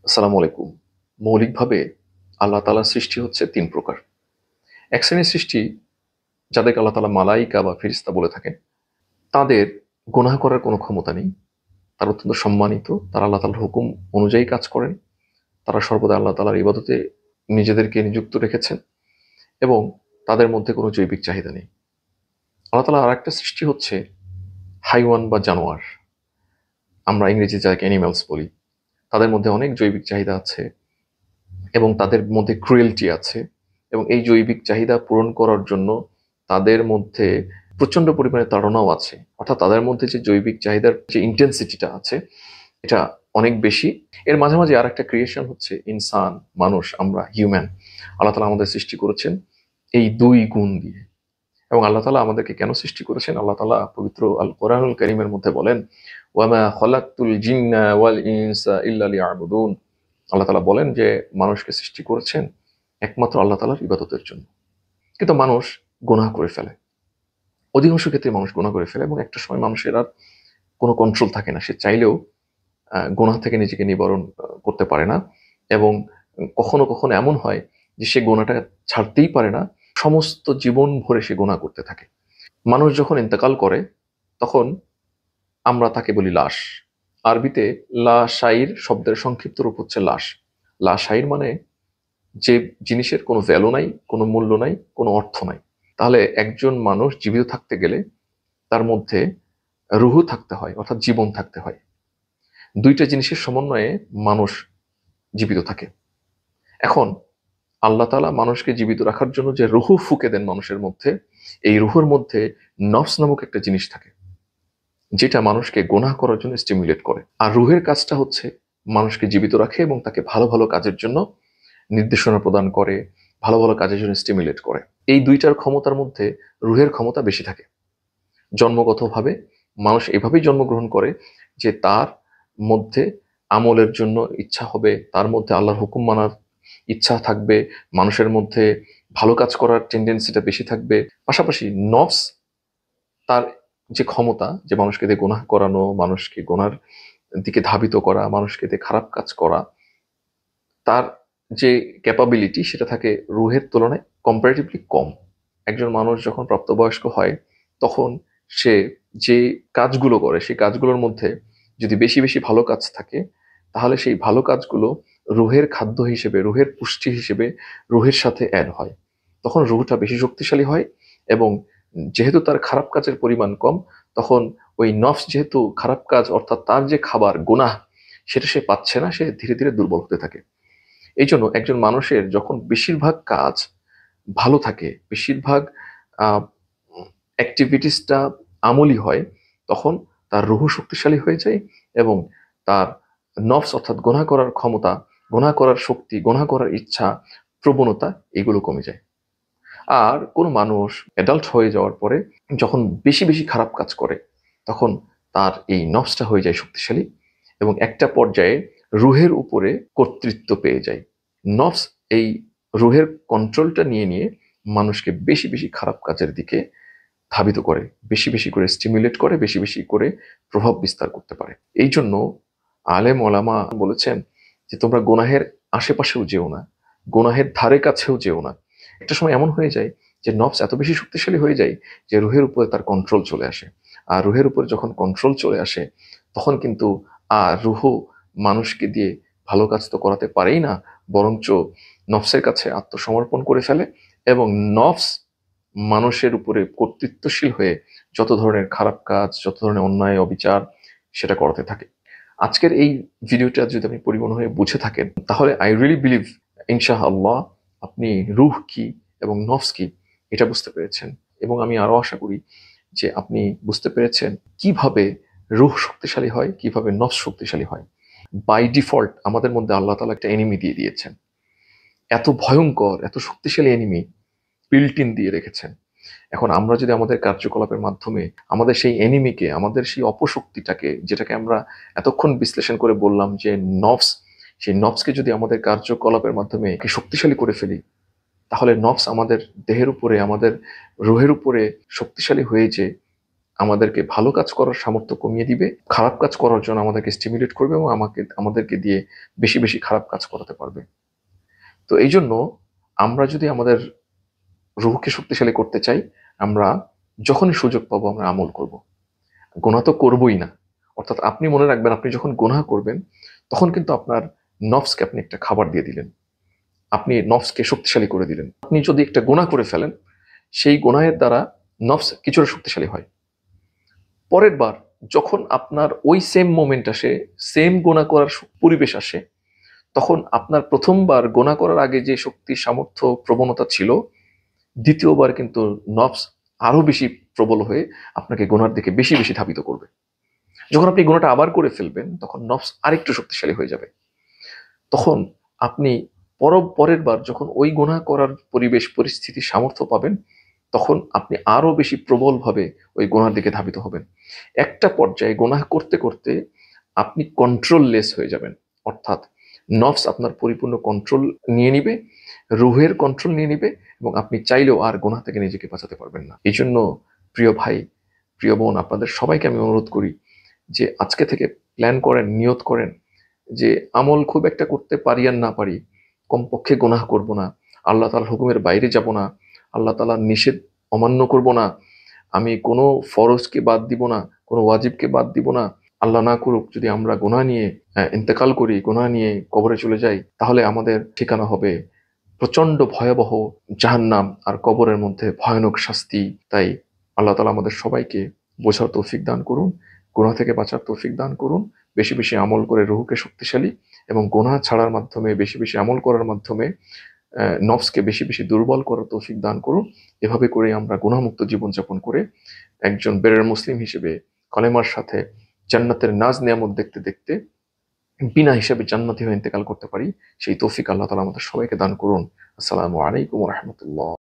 আসসালামু আলাইকুম। মৌলিকভাবে আল্লাহ তাআলার সৃষ্টি হচ্ছে ৩ প্রকার। এক শ্রেণীর সৃষ্টি যাদেরকে আল্লাহ তাআলা মালাইকা বা ফেরেশতা বলে থাকেন, তাদের গুনাহ করার কোনো ক্ষমতা নেই। তারা অত্যন্ত সম্মানিত। তারা আল্লাহ তাআলার হুকুম অনুযায়ী কাজ করেন। তারা সর্বদা আল্লাহ তাআলার ইবাদতে নিজেদেরকে নিযুক্ত রেখেছেন এবং তাদের মধ্যে কোনো জৈবিক চাহিদা নেই। আল্লাহ তাআলার আরেকটা সৃষ্টি হচ্ছে হাইওয়ান বা জানোয়ার। আমরা ইংরেজিতে যাকে অ্যানিমালস বলি। তাদের মধ্যে অনেক জৈবিক চাহিদা আছে এবং তাদের মধ্যে ক্রুয়েলটি আছে এবং এই জৈবিক চাহিদা পূরণ করার জন্য তাদের মধ্যে প্রচন্ড পরিমাণে তাড়নাও আছে। অর্থাৎ তাদের মধ্যে যে জৈবিক চাহিদার যে ইন্টেন্সিটিটা আছে এটা অনেক বেশি। এর মাঝামাঝি আর একটা ক্রিয়েশন হচ্ছে ইনসান, মানুষ, আমরা হিউম্যান। আল্লাহ তালা আমাদের সৃষ্টি করেছেন এই দুই গুণ দিয়ে। এবং আল্লাহ তালা আমাদেরকে কেন সৃষ্টি করেছেন? আল্লাহ তালা পবিত্র আল কোরআনুল কারীমের মধ্যে বলেন, ওয়ামা খলাকতুল জিন্না ওয়াল ইনসা ইল্লা লিয়াবুদুন। আল্লাহ তালা বলেন যে মানুষকে সৃষ্টি করেছেন একমাত্র আল্লাহ তালার ইবাদতের জন্য। কিন্তু মানুষ গুনাহ করে ফেলে। অধিকাংশ ক্ষেত্রে মানুষ গুনাহ করে ফেলে এবং একটা সময় মানুষের আর কোনো কন্ট্রোল থাকে না। সে চাইলেও গুনাহ থেকে নিজেকে নিবারণ করতে পারে না এবং কখনো কখনো এমন হয় যে সে গুনাহটা ছাড়তেই পারে না। সমস্ত জীবন ভরে সে গুনাহ করতে থাকে। মানুষ যখন ইন্তেকাল করে তখন আমরা তাকে বলি লাশ। আরবিতে লা শাইর শব্দের সংক্ষিপ্ত রূপ হচ্ছে লাশ। লা শাইর মানে যে জিনিসের কোনো ভ্যালু নাই, কোনো মূল্য নাই, কোনো অর্থ নাই। তাহলে একজন মানুষ জীবিত থাকতে গেলে তার মধ্যে রুহু থাকতে হয়, অর্থাৎ জীবন থাকতে হয়। দুইটা জিনিসের সমন্বয়ে মানুষ জীবিত থাকে। এখন আল্লাহ তাআলা মানুষকে জীবিত রাখার জন্য যে রুহু ফুঁকে দেন মানুষের মধ্যে, এই রুহুর মধ্যে নফস নামক একটা জিনিস থাকে যেটা মানুষকে গুনাহ করার জন্য স্টিমুলেট করে। আর রুহের কাজটা হচ্ছে মানুষকে জীবিত রাখে এবং তাকে ভালো ভালো কাজের জন্য নির্দেশনা প্রদান করে, ভালো ভালো কাজের জন্য স্টিমুলেট করে। এই দুইটার ক্ষমতার মধ্যে রুহের ক্ষমতা বেশি থাকে। জন্মগতভাবে মানুষ এভাবেই জন্মগ্রহণ করে যে তার মধ্যে আমলের জন্য ইচ্ছা হবে, তার মধ্যে আল্লাহর হুকুম মানার ইচ্ছা থাকবে, মানুষের মধ্যে ভালো কাজ করার টেন্ডেন্সিটা বেশি থাকবে। পাশাপাশি নফস তার যে ক্ষমতা, যে মানুষকে দিয়ে গুনাহ করানো, মানুষকে গুনার দিকে ধাবিত করা, মানুষকে দিয়ে খারাপ কাজ করা, তার যে ক্যাপাবিলিটি সেটা থাকে রুহের তুলনায় কম্পারেটিভলি কম। একজন মানুষ যখন প্রাপ্তবয়স্ক হয় তখন সে যে কাজগুলো করে সেই কাজগুলোর মধ্যে যদি বেশি বেশি ভালো কাজ থাকে তাহলে সেই ভালো কাজগুলো রুহের খাদ্য হিসেবে, রুহের পুষ্টি হিসেবে রুহের সাথে অ্যাড হয়। তখন রুহটা বেশি শক্তিশালী হয় এবং যেহেতু তার খারাপ কাজের পরিমাণ কম, তখন ওই নফস যেহেতু খারাপ কাজ অর্থাৎ তার যে খাবার গুনাহ সেটা সে পাচ্ছে না, সে ধীরে ধীরে দুর্বল হতে থাকে। এই জন্য একজন মানুষের যখন বেশিরভাগ কাজ ভালো থাকে, বেশিরভাগ অ্যাক্টিভিটিসটা আমলি হয়, তখন তার রুহু শক্তিশালী হয়ে যায় এবং তার নফস অর্থাৎ গুনাহ করার ক্ষমতা, গুনাহ করার শক্তি, গুনাহ করার ইচ্ছা, প্রবণতা এগুলো কমে যায়। আর কোনো মানুষ অ্যাডাল্ট হয়ে যাওয়ার পরে যখন বেশি বেশি খারাপ কাজ করে তখন তার এই নফসটা হয়ে যায় শক্তিশালী এবং একটা পর্যায়ে রুহের উপরে কর্তৃত্ব পেয়ে যায়। নফস এই রুহের কন্ট্রোলটা নিয়ে নিয়ে মানুষকে বেশি বেশি খারাপ কাজের দিকে ধাবিত করে, বেশি বেশি করে স্টিমুলেট করে, বেশি বেশি করে প্রভাব বিস্তার করতে পারে। এই জন্য আলেম ওলামা বলেছেন যে তোমরা গুনাহের আশেপাশেও যেও না, গুনাহের ধারে কাছেও যেও না। একটা সময় এমন হয়ে যায় যে নফস এত বেশি শক্তিশালী হয়ে যায় যে রুহের উপরে তার কন্ট্রোল চলে আসে। আর রুহের উপরে যখন কন্ট্রোল চলে আসে তখন কিন্তু আর রুহু মানুষকে দিয়ে ভালো কাজ তো করাতে পারেই না, বরঞ্চ নফসের কাছে আত্মসমর্পণ করে ফেলে এবং নফস মানুষের উপরে কর্তৃত্বশীল হয়ে যত ধরনের খারাপ কাজ, যত ধরনের অন্যায় অবিচার সেটা করাতে থাকে। আজকের এই ভিডিওটা যদি আপনি পরিপূর্ণ হয়ে বুঝে থাকেন তাহলে আই রিয়েলি বিলিভ ইনশাআল্লাহ আপনি রুহ কি এবং নফস কি এটা বুঝতে পেরেছেন। এবং আমি আরো আশা করি যে আপনি বুঝতে পেরেছেন কিভাবে রুহ শক্তিশালী হয়, কিভাবে নফস শক্তিশালী হয়। বাই ডিফল্ট আমাদের মধ্যে আল্লাহ তাআলা একটা এনিমি দিয়ে দিয়েছেন। এত ভয়ঙ্কর, এত শক্তিশালী এনিমি বিল্ট ইন দিয়ে রেখেছেন। এখন আমরা যদি আমাদের কার্যকলাপের মাধ্যমে আমাদের সেই এনিমিকে, আমাদের সেই অপশক্তিটাকে, যেটাকে আমরা এতক্ষণ বিশ্লেষণ করে বললাম যে নফস, সেই নফসকে যদি আমাদের কার্যকলাপের মাধ্যমে শক্তিশালী করে ফেলি তাহলে নফস আমাদের দেহের উপরে, আমাদের রুহের উপরে শক্তিশালী হয়ে যে আমাদেরকে ভালো কাজ করার সামর্থ্য কমিয়ে দিবে, খারাপ কাজ করার জন্য আমাদেরকে স্টিমুলেট করবে এবং আমাদেরকে দিয়ে বেশি বেশি খারাপ কাজ করাতে পারবে। তো এই জন্য আমরা যদি আমাদের রুহকে শক্তিশালী করতে চাই, আমরা যখনই সুযোগ পাবো আমরা আমল করব। গুনাহ তো করবই না। অর্থাৎ আপনি মনে রাখবেন, আপনি যখন গুনাহ করবেন তখন কিন্তু আপনার নফসকে আপনি একটা খাবার দিয়ে দিলেন, আপনি নফসকে শক্তিশালী করে দিলেন। আপনি যদি একটা গুনাহ করে ফেলেন, সেই গুনাহের দ্বারা নফস কিছুটা শক্তিশালী হয়। পরের বার যখন আপনার ওই সেম মোমেন্ট আসে, সেম গুনাহ করার পরিবেশ আসে, তখন আপনার প্রথমবার গুনাহ করার আগে যে শক্তি, সামর্থ্য, প্রবণতা ছিল, দ্বিতীয়বার কিন্তু নফস আরো বেশি প্রবল হয়ে আপনাকে গুনার দিকে বেশি বেশি ধাবিত করবে। যখন আপনি গুনাহটা আবার করে ফেলবেন, তখন নফস আরেকটু শক্তিশালী হয়ে যাবে। তখন আপনি পরের বার যখন ওই গুনাহ করার পরিবেশ, পরিস্থিতি, সামর্থ্য পাবেন, তখন আপনি আরো বেশি প্রবলভাবে ওই গুনার দিকে ধাবিত হবেন। একটা পর্যায়ে গুনাহ করতে করতে আপনি কন্ট্রোললেস হয়ে যাবেন। অর্থাৎ নফস আপনার পরিপূর্ণ কন্ট্রোল নিয়ে নিবে, রুহের কন্ট্রোল নিয়ে নিবে, এবং আপনি চাইলেও আর গুনাহ থেকে নিজেকে বাঁচাতে পারবেন না। এই জন্য প্রিয় ভাই, প্রিয় বোন, আপনাদের সবাইকে আমি অনুরোধ করি যে আজকে থেকে প্ল্যান করেন, নিয়ত করেন যে আমল খুব একটা করতে পারি আর না পারি, কমপক্ষে গুনাহ করব না, আল্লাহ তাআলার হুকুমের বাইরে যাব না, আল্লাহ তাআলার নিষেধ অমান্য করব না, আমি কোনো ফরজকে বাদ দিব না, কোনো ওয়াজিবকে বাদ দিব না। আল্লাহ না করুক যদি আমরা গুনাহ নিয়ে ইন্তেকাল করি, গুনাহ নিয়ে কবরে চলে যাই, তাহলে আমাদের ঠিকানা হবে প্রচন্ড ভয়াবহ জাহান্নাম আর কবরের মধ্যে ভয়ানক শাস্তি। তাই আল্লাহ তাআলা আমাদের সবাইকে বোঝার তৌফিক দান করুন, গুনাহ থেকে বাঁচার তৌফিক দান করুন, বেশি বেশি আমল করে রুহকে শক্তিশালী, এবং গুনাহ ছাড়ার মাধ্যমে, বেশি বেশি আমল করার মাধ্যমে নফসকে বেশি বেশি দুর্বল করার তৌফিক দান করুন। এভাবে করে আমরা গুনাহমুক্ত জীবনযাপন করে একজন বেরের মুসলিম হিসেবে কলেমার সাথে জান্নাতের নাজ নিয়ামত দেখতে দেখতে বিনা হিসাবে জান্নাতি হয়ে ইন্তেকাল করতে পারি। সেই তৌফিক আল্লাহ তাআলা আমাদের সবাইকে দান করুন। আসসালামু আলাইকুম ওয়া রাহমাতুল্লাহ।